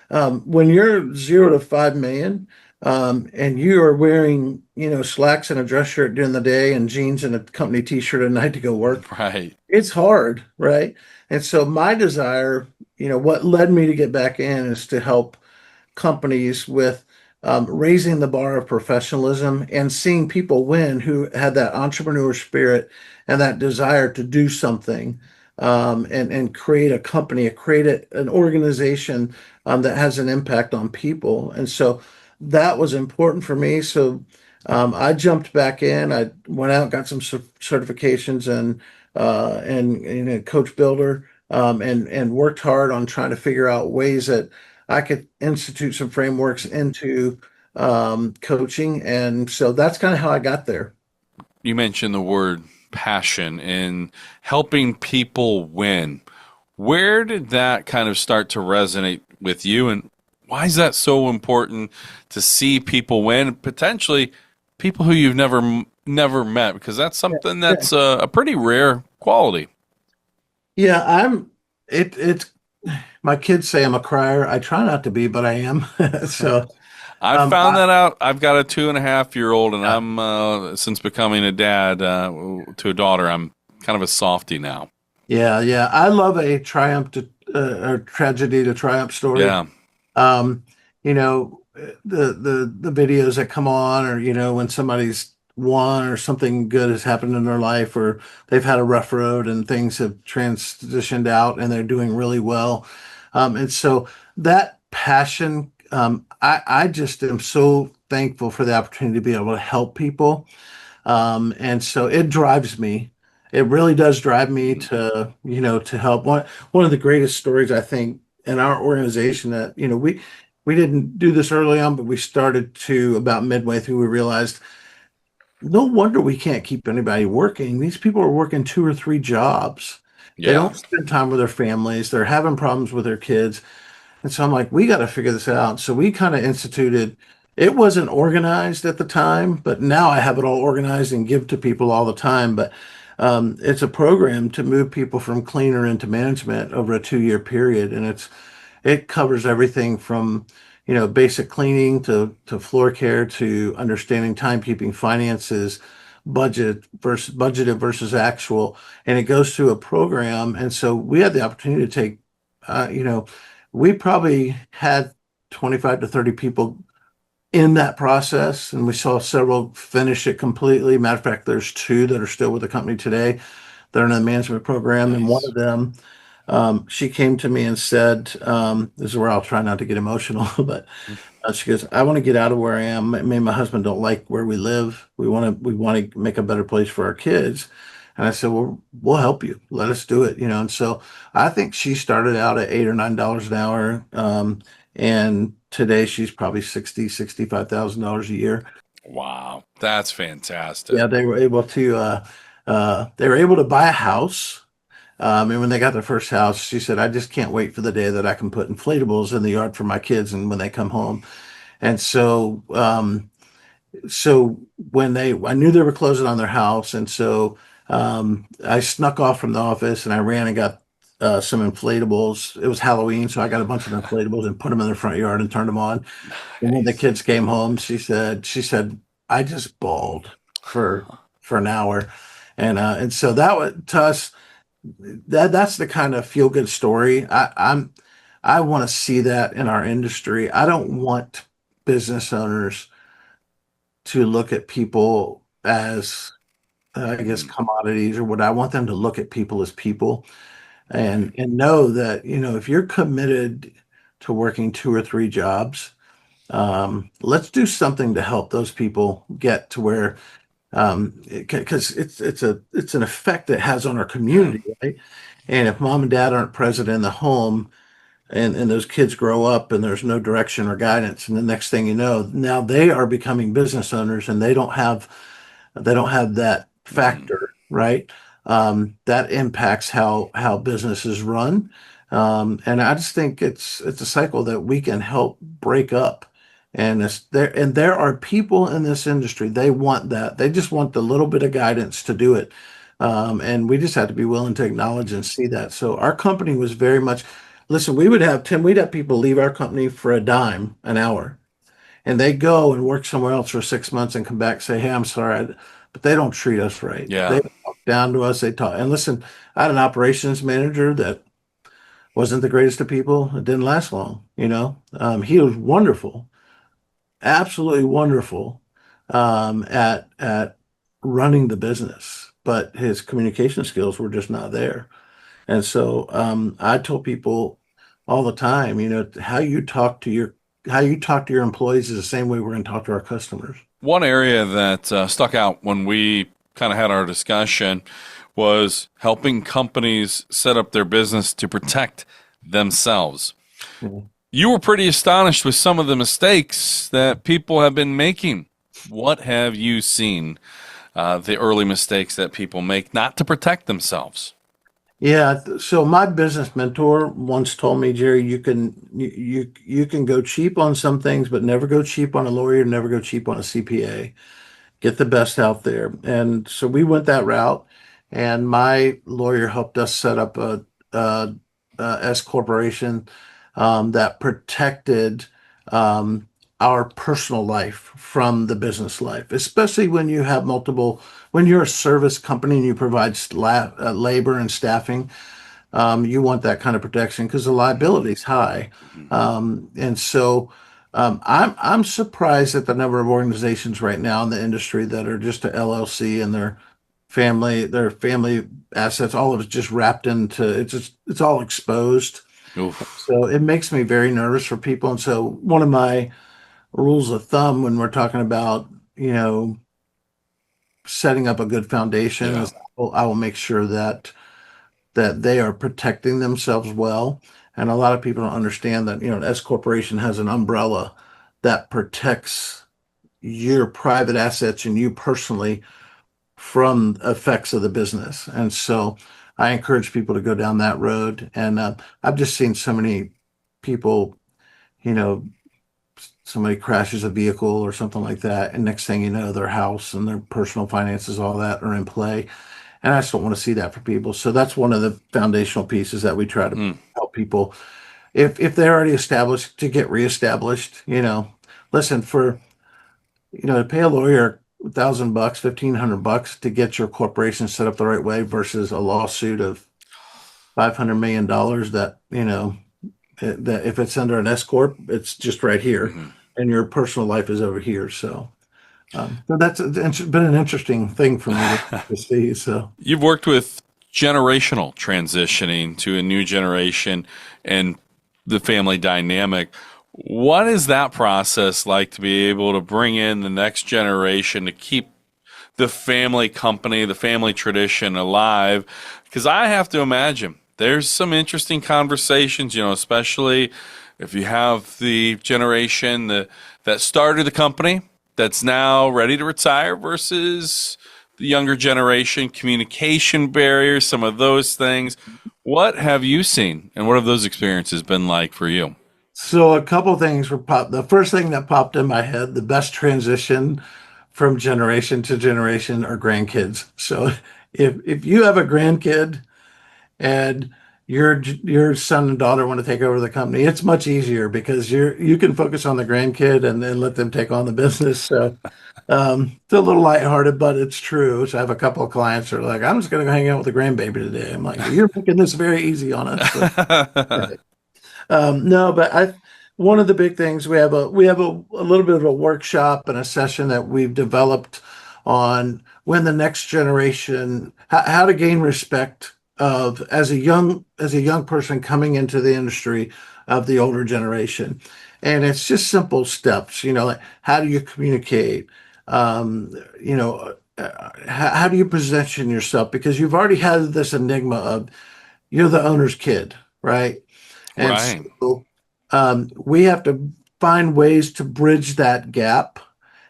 When you're 0 to 5 million, and you are wearing, slacks and a dress shirt during the day and jeans and a company t-shirt at night to go work, Right. it's hard, right? And so my desire, what led me to get back in is to help companies with raising the bar of professionalism and seeing people win who had that entrepreneur spirit and that desire to do something, and create a company, an organization that has an impact on people. And so that was important for me. So I jumped back in. I went out, got some certifications and coach builder, and worked hard on trying to figure out ways that I could institute some frameworks into coaching. And so that's kind of how I got there. You mentioned the word passion and helping people win. Where did that kind of start to resonate with you, and why is that so important to see people win, potentially people who you've never met? Because that's something Yeah. that's a pretty rare quality. Yeah, it's my kids say I'm a crier. I try not to be, but I am. So, I found I, that out. I've got a 2.5 year old, and yeah, I'm since becoming a dad to a daughter, I'm kind of a softie now. yeah. I love a triumph to or tragedy to triumph story. Yeah. Um, the videos that come on, or when somebody's won or something good has happened in their life, or they've had a rough road and things have transitioned out and they're doing really well. And so that passion, I just am so thankful for the opportunity to be able to help people. And so it drives me. It really does drive me to help. One of the greatest stories I think in our organization that, we didn't do this early on, but we started to about midway through, we realized no wonder we can't keep anybody working. These people are working two or three jobs. They Yeah. don't spend time with their families. They're having problems with their kids. And so I'm like, we got to figure this out. So we kind of instituted, it wasn't organized at the time, but now I have it all organized and give to people all the time. But it's a program to move people from cleaner into management over a 2-year period. And it covers everything from, basic cleaning to floor care to understanding timekeeping, finances, budgeted versus actual. And it goes through a program. And so we had the opportunity to take, uh, you know, we probably had 25 to 30 people in that process, and we saw several finish it completely. Matter of fact, there's two that are still with the company today. They're in the management program, and one Nice. of them, she came to me and said, "This is where I'll try not to get emotional," but she goes, "I want to get out of where I am. Me and my husband don't like where we live. We want to make a better place for our kids." And I said, "Well, we'll help you. Let us do it." And so I think she started out at $8 or $9 an hour, and today she's probably 65,000 dollars a year. Wow. That's fantastic. Yeah, they were able to buy a house. And when they got their first house, she said, "I just can't wait for the day that I can put inflatables in the yard for my kids and when they come home." And so I knew they were closing on their house, and so I snuck off from the office and I ran and got some inflatables. It was Halloween, so I got a bunch of inflatables and put them in the front yard and turned them on. And when the Nice. kids came home, she said, "I just bawled for an hour," and so that was to us that's the kind of feel good story. I want to see that in our industry. I don't want business owners to look at people as I guess Mhm. commodities or what. I want them to look at people as people and know that, if you're committed to working two or three jobs, let's do something to help those people get to where because it's an effect that has on our Yeah. community, right? And if mom and dad aren't present in the home, and those kids grow up and there's no direction or guidance, and the next thing you know, now they are becoming business owners and they don't have that Mhm. factor, right? That impacts how businesses run. And I just think it's a cycle that we can help break up. And there are people in this industry, they want that. They just want the little bit of guidance to do it. And we just have to be willing to acknowledge and see that. So our company was very much, listen, we'd have people leave our company for a dime an hour, and they go and work somewhere else for 6 months and come back and say, "Hey, I'm sorry, but they don't treat us right. They Yeah. talk down to us. They talk." And listen, I had an operations manager that wasn't the greatest of people. It didn't last long. He was wonderful, absolutely wonderful, at running the business, but his communication skills were just not there. And so I told people all the time, how you talk to your employees is the same way we're going to talk to our customers. One area that stuck out when we kind of had our discussion was helping companies set up their business to protect themselves. Mhm. You were pretty astonished with some of the mistakes that people have been making. What have you seen? The early mistakes that people make not to protect themselves. Yeah, so my business mentor once told me, Jerry, you can go cheap on some things, but never go cheap on a lawyer, never go cheap on a CPA. Get the best out there. And so we went that route, and my lawyer helped us set up a, a S corporation that protected our personal life from the business life, especially when you have multiple, when you're a service company and you provide labor and staffing. You want that kind of protection because the liability is high. Mhm. And so I'm surprised at the number of organizations right now in the industry that are just a LLC and their family assets, all of it's just wrapped into it's all exposed. Oof. So it makes me very nervous for people. And so one of my rules of thumb when we're talking about, you know, setting up a good foundation Yeah. is I will make sure that they are protecting themselves well. And a lot of people don't understand that, an S corporation has an umbrella that protects your private assets and you personally from effects of the business. And so I encourage people to go down that road. And I've just seen so many people, you know, somebody crashes a vehicle or something like that. And next thing you know, their house and their personal finances, all that are in play. And I just don't want to see that for people. So that's one of the foundational pieces that we try to Mm. help people. If they're already established to get reestablished, listen to pay a lawyer $1,000, $1,500 to get your corporation set up the right way versus a lawsuit of $500 million that if it's under an S corp, it's just right here, Hmm. and your personal life is over here. So it's been an interesting thing for me to see. So. You've worked with generational transitioning to a new generation and the family dynamic. What is that process like to be able to bring in the next generation to keep the family company, the family tradition alive? Because I have to imagine there's some interesting conversations, especially if you have the generation that started the company that's now ready to retire versus the younger generation, communication barriers, some of those things. What have you seen and what have those experiences been like for you? So a couple things were popped. The first thing that popped in my head, the best transition from generation to generation are grandkids. So if you have a grandkid and your son and daughter want to take over the company, it's much easier because you can focus on the grandkid and then let them take on the business. So it's a little lighthearted, but it's true. So I have a couple of clients that are like, I'm just going to go hang out with the grandbaby today. I'm like, well, you're making this very easy on us. So, right. No, but one of the big things we have a little bit of a workshop and a session that we've developed on when the next generation how to gain respect of as a young person coming into the industry of the older generation. And it's just simple steps, like how do you communicate? How do you position yourself? Because you've already had this enigma of you're the owner's kid, right? And Right. so we have to find ways to bridge that gap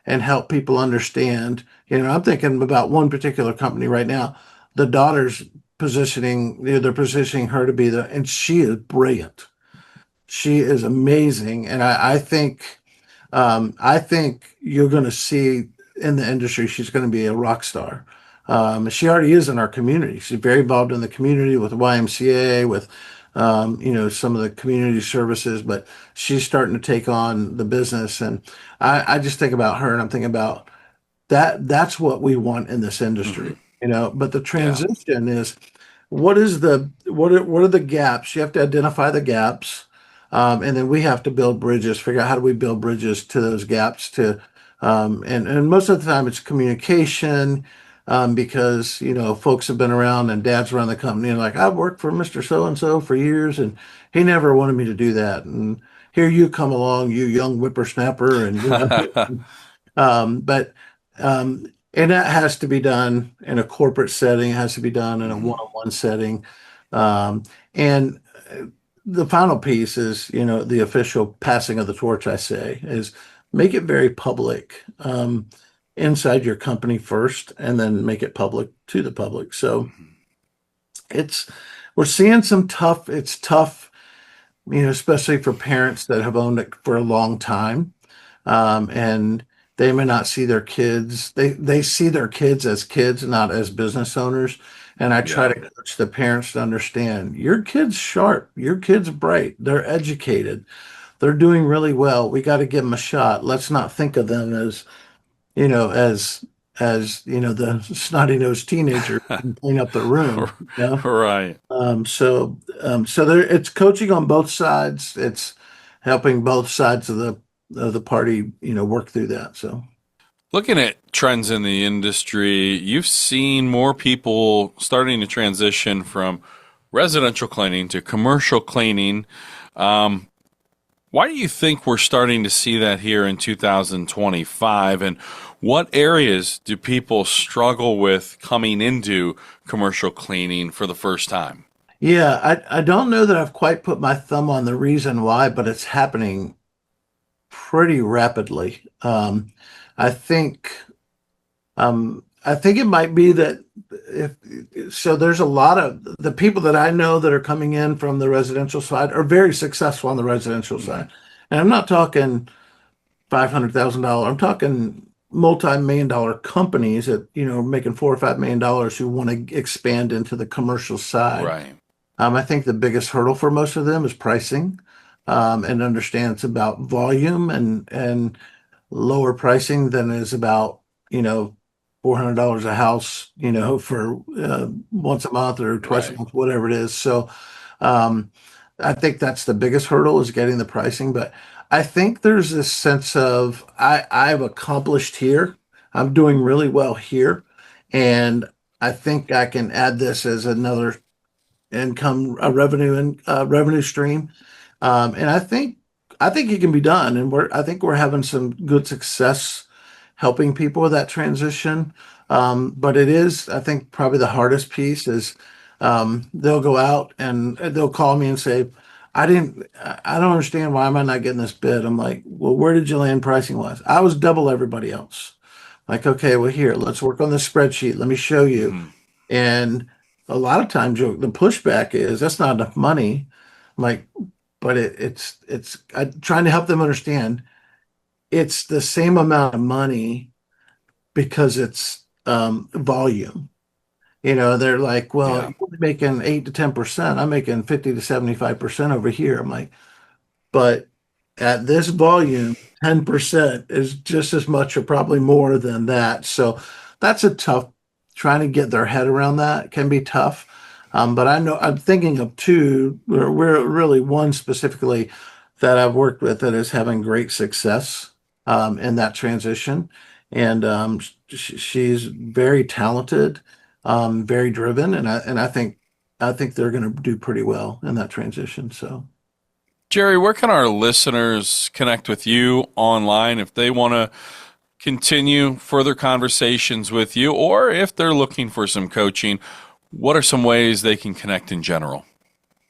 and help people understand. I'm thinking about one particular company right now. The daughter's they're positioning her to be and she is brilliant. She is amazing. And I think you're going to see in the industry, she's going to be a rock star. She already is in our community. She's very involved in the community with the YMCA, with some of the community services, but she's starting to take on the business. And I just think about her and I'm thinking about that's what we want in this Hmm. industry, but the Yeah. transition is what are the gaps? You have to identify the gaps, and then we have to build bridges. Figure out how do we build bridges to those gaps. And most of the time it's communication, because folks have been around and dads run the company and like I've worked for Mr. So and so for years, and he never wanted me to do that. And here you come along, you young whippersnapper, and but and that has to be done in a corporate setting. It has to be done in a Hmm. one-on-one setting. And the final piece is, the official passing of the torch, I say, is make it very public, inside your company first, and then make it public to the public. So it's, we're seeing it's tough, especially for parents that have owned it for a long time. And they may not see their kids. They see their kids as kids, not as business owners. And I try Yeah. to coach the parents to understand your kid's sharp, your kid's bright, they're educated, they're doing really well. We got to give them a shot. Let's not think of them as, you know, as the snotty nosed teenager who can clean up the room. Right. So there, it's coaching on both sides. It's helping both sides of the party, work through that. So Looking at trends in the industry, you've seen more people starting to transition from residential cleaning to commercial cleaning. Um, why do you think we're starting to see that here in 2025? And what areas do people struggle with coming into commercial cleaning for the first time? yeah, I don't know that I've quite put my thumb on the reason why, but it's happening pretty rapidly. I think I think it might be that if so, there's a lot of the people that I know that are coming in from the residential side are very successful on the residential Mhm. side. And I'm not talking $500,000. I'm talking multi-million dollar companies that, making $4 or $5 million who want to expand into the commercial side. Right, I think the biggest hurdle for most of them is pricing, and understand it's about volume and lower pricing than it is about, $400 a house, for once a month or twice a right. month, whatever it is. So um, I think that's the biggest hurdle is getting the pricing. But I think there's this sense of I've accomplished here. I'm doing really well here. And I think I can add this as another income, a revenue stream. And I think it can be done. And I think we're having some good success helping people with that transition. But it is, I think, probably the hardest piece is they'll go out and they'll call me and say, I don't understand why am I not getting this bid? I'm like, well, where did you land pricing wise? I was double everybody else. Like, okay, well, here, let's work on this spreadsheet. Let me show you. Mhm. And a lot of times the pushback is that's not enough money. I'm like, but it's I'm trying to help them understand it's the same amount of money because it's volume. They're like, well, Yeah, you're making 8 to 10%. I'm making 50 to 75% over here. I'm like, but at this volume, 10% is just as much or probably more than that. So that's a tough, trying to get their head around that can be tough. But I know I'm thinking of two, we're really one specifically that I've worked with that is having great success in that transition. And she's very talented, very driven, and I think they're going to do pretty well in that transition. So. Jerry, where can our listeners connect with you online if they want to continue further conversations with you, or if they're looking for some coaching? What are some ways they can connect in general?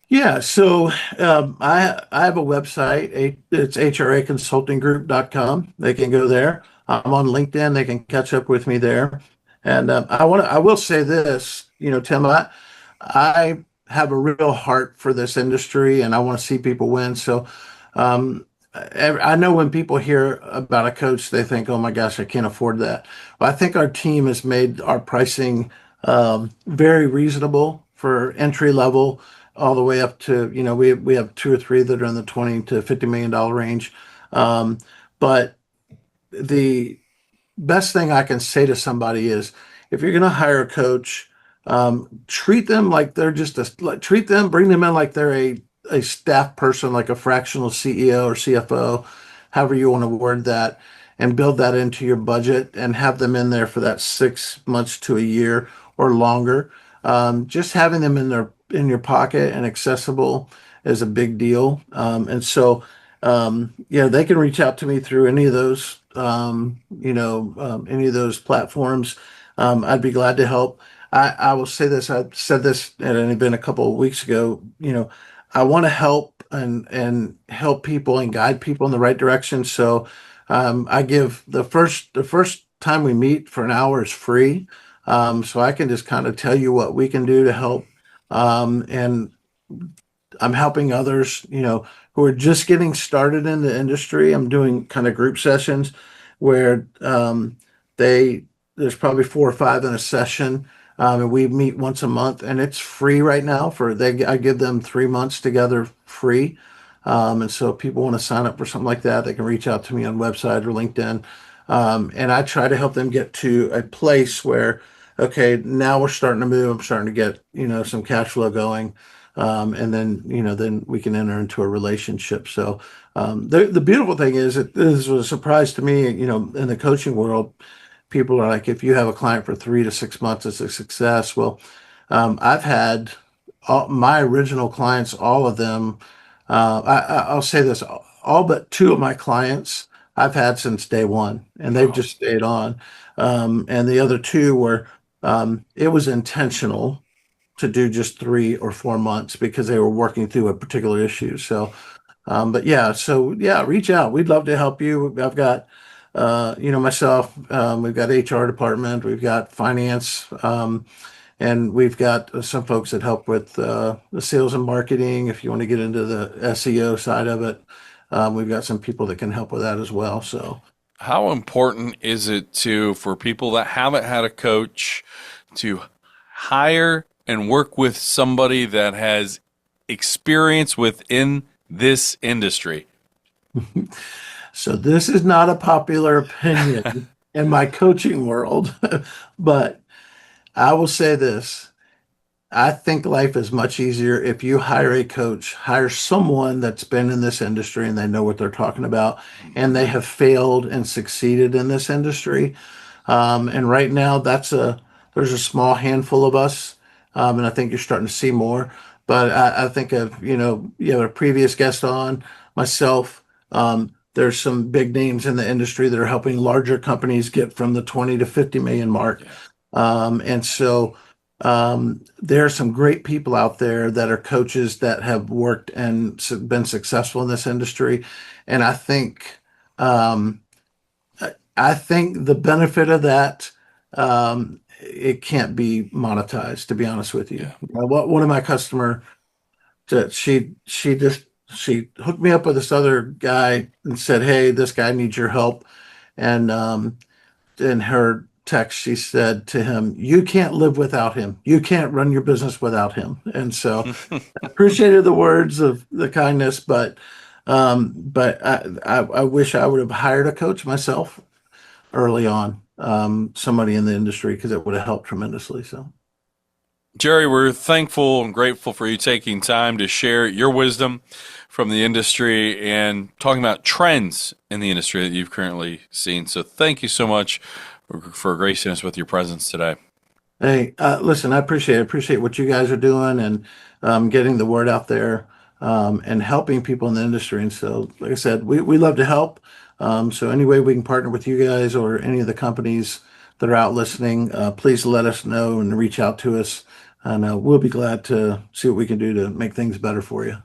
Yeah, so I have a website. It's hraconsultinggroup.com. They can go there. I'm on LinkedIn. They can catch up with me there. And I will say this, Tim, I have a real heart for this industry, and I want to see people win. So I know when people hear about a coach, they think, "Oh my gosh, I can't afford that." Well, I think our team has made our pricing very reasonable for entry level, all the way up to, we have two or three that are in the 20 to $50 million range. Um, but the best thing I can say to somebody is if you're going to hire a coach, treat them like they're just treat them, bring them in like they're a staff person, like a fractional CEO or CFO, however you want to word that, and build that into your budget and have them in there for that 6 months to a year or longer. Just having them in your pocket and accessible is a big deal. And so yeah, they can reach out to me through any of those, any of those platforms. I'd be glad to help. I will say this. I said this, and it had been a couple of weeks ago. I want to help and help people and guide people in the right direction. So I give the first time we meet for an hour is free. So I can just kind of tell you what we can do to help. And I'm helping others, who are just getting started in the industry. I'm doing kind of group sessions where they there's probably 4 or 5 in a session, and we meet once a month, and it's free right now. I give them 3 months together free, and so if people want to sign up for something like that, they can reach out to me on website or LinkedIn, and I try to help them get to a place where, okay, now we're starting to move. I'm starting to get some cash flow going, and then we can enter into a relationship. So the beautiful thing is that this was a surprise to me. In the coaching world, people are like, if you have a client for 3 to 6 months, it's a success. Well, I've had my original clients, all of them. I'll say this: all but 2 of my clients I've had since day one, and they've Wow. just stayed on. And the other 2 were it was intentional to do just 3 or 4 months because they were working through a particular issue. So, so yeah, reach out. We'd love to help you. I've got, myself, we've got HR department, we've got finance, and we've got some folks that help with the sales and marketing. If you want to get into the SEO side of it, we've got some people that can help with that as well. So, How important is it for people that haven't had a coach to hire and work with somebody that has experience within this industry? so this is not a popular opinion in my coaching world, but I will say this. I think life is much easier if you hire a coach, hire someone that's been in this industry and they know what they're talking about, and they have failed and succeeded in this industry. And right now, there's a small handful of us, and I think you're starting to see more. But I think of you have a previous guest on myself. There's some big names in the industry that are helping larger companies get from the 20 to 50 million mark. Yeah. And so there are some great people out there that are coaches that have worked and been successful in this industry. And um, I think the benefit of that, it can't be monetized, to be honest with you. Yeah. One of my customer, that she hooked me up with this other guy and said, "Hey, this guy needs your help." And in her text, she said to him, "You can't live without him. You can't run your business without him." And so I appreciated the words of the kindness, but I wish I would have hired a coach myself early on, somebody in the industry, because it would have helped tremendously. So, Jerry, we're thankful and grateful for you taking time to share your wisdom from the industry and talking about trends in the industry that you've currently seen. So thank you so much for gracing us with your presence today. hey, listen, I appreciate what you guys are doing, and getting the word out there, and helping people in the industry. And so, like I said, we love to help. So any way we can partner with you guys or any of the companies that are out listening, please let us know and reach out to us. And we'll be glad to see what we can do to make things better for you.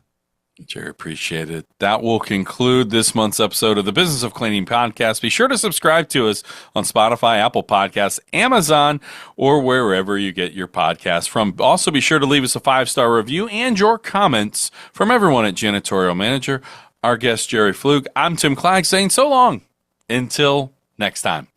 Jerry, appreciate it. That will conclude this month's episode of the Business of Cleaning podcast. Be sure to subscribe to us on Spotify, Apple Podcasts, Amazon, or wherever you get your podcasts from. Also, be sure to leave us a 5-star review and your comments. From everyone at Janitorial Manager, our guest, Jerry Flug, I'm Tim Clagg saying so long. Until next time.